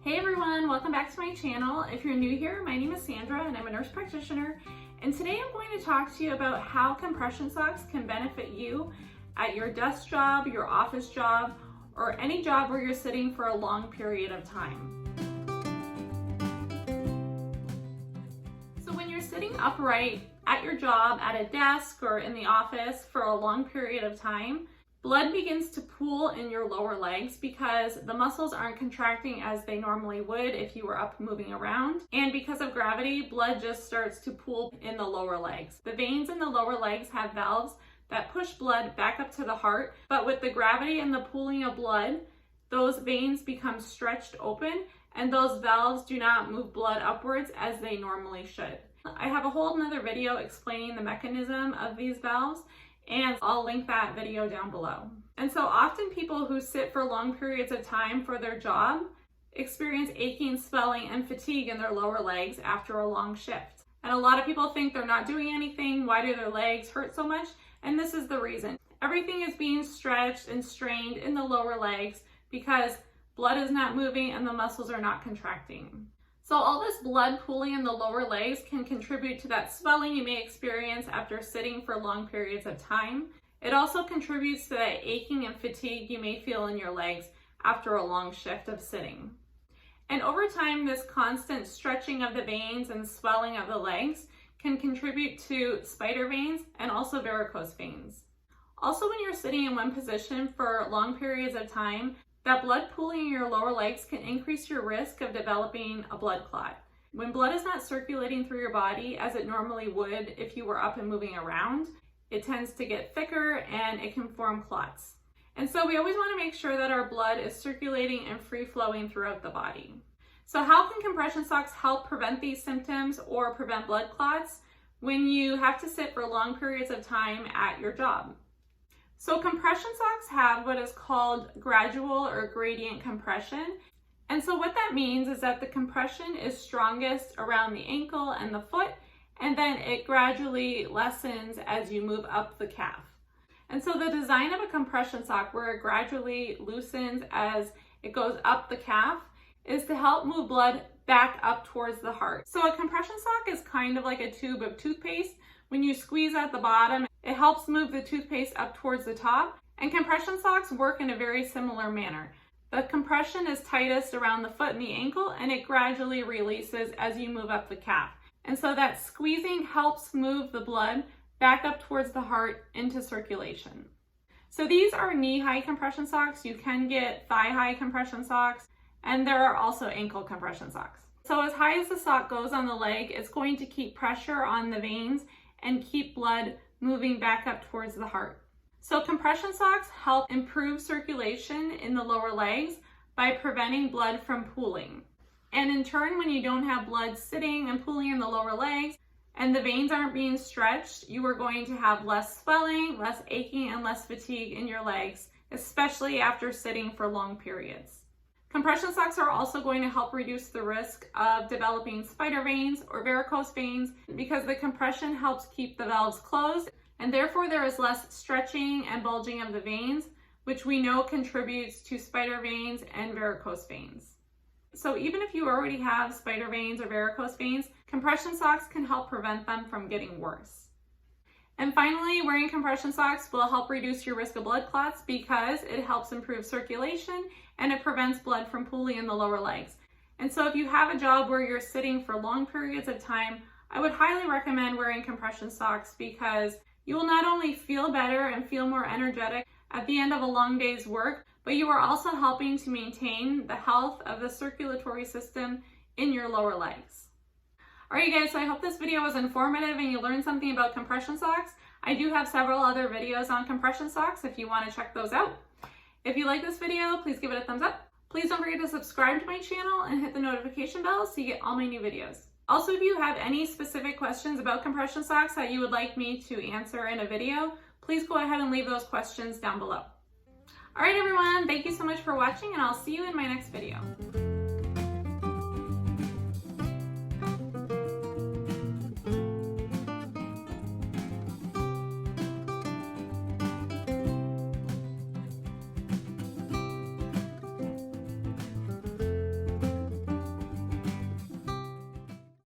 Hey everyone, welcome back to my channel. If you're new here, my name is Sandra and I'm a nurse practitioner. And today I'm going to talk to you about how compression socks can benefit you at your desk job, your office job, or any job where you're sitting for a long period of time. So when you're sitting upright at your job, at a desk, or in the office for a long period of time, blood begins to pool in your lower legs because the muscles aren't contracting as they normally would if you were up moving around. And because of gravity, blood just starts to pool in the lower legs. The veins in the lower legs have valves that push blood back up to the heart, but with the gravity and the pooling of blood, those veins become stretched open and those valves do not move blood upwards as they normally should. I have a whole nother video explaining the mechanism of these valves, and I'll link that video down below. And so often people who sit for long periods of time for their job experience aching, swelling, and fatigue in their lower legs after a long shift. And a lot of people think they're not doing anything. Why do their legs hurt so much? And this is the reason. Everything is being stretched and strained in the lower legs because blood is not moving and the muscles are not contracting. So all this blood pooling in the lower legs can contribute to that swelling you may experience after sitting for long periods of time. It also contributes to that aching and fatigue you may feel in your legs after a long shift of sitting. And over time, this constant stretching of the veins and swelling of the legs can contribute to spider veins and also varicose veins. Also, when you're sitting in one position for long periods of time, that blood pooling in your lower legs can increase your risk of developing a blood clot. When blood is not circulating through your body as it normally would if you were up and moving around, it tends to get thicker and it can form clots. And so we always want to make sure that our blood is circulating and free flowing throughout the body. So how can compression socks help prevent these symptoms or prevent blood clots when you have to sit for long periods of time at your job? So compression socks have what is called gradual or gradient compression. And so what that means is that the compression is strongest around the ankle and the foot, and then it gradually lessens as you move up the calf. And so the design of a compression sock where it gradually loosens as it goes up the calf is to help move blood back up towards the heart. So a compression sock is kind of like a tube of toothpaste. When you squeeze at the bottom, it helps move the toothpaste up towards the top, and compression socks work in a very similar manner. The compression is tightest around the foot and the ankle, and it gradually releases as you move up the calf. And so that squeezing helps move the blood back up towards the heart into circulation. So these are knee-high compression socks. You can get thigh-high compression socks, and there are also ankle compression socks. So as high as the sock goes on the leg, it's going to keep pressure on the veins and keep blood moving back up towards the heart. So compression socks help improve circulation in the lower legs by preventing blood from pooling. And in turn, when you don't have blood sitting and pooling in the lower legs and the veins aren't being stretched, you are going to have less swelling, less aching, and less fatigue in your legs, especially after sitting for long periods. Compression socks are also going to help reduce the risk of developing spider veins or varicose veins because the compression helps keep the valves closed, and therefore there is less stretching and bulging of the veins, which we know contributes to spider veins and varicose veins. So even if you already have spider veins or varicose veins, compression socks can help prevent them from getting worse. And finally, wearing compression socks will help reduce your risk of blood clots because it helps improve circulation and it prevents blood from pooling in the lower legs. And so if you have a job where you're sitting for long periods of time, I would highly recommend wearing compression socks because you will not only feel better and feel more energetic at the end of a long day's work, but you are also helping to maintain the health of the circulatory system in your lower legs. All right, you guys, so I hope this video was informative and you learned something about compression socks. I do have several other videos on compression socks if you want to check those out. If you like this video, please give it a thumbs up. Please don't forget to subscribe to my channel and hit the notification bell so you get all my new videos. Also, if you have any specific questions about compression socks that you would like me to answer in a video, please go ahead and leave those questions down below. All right, everyone, thank you so much for watching, and I'll see you in my next video.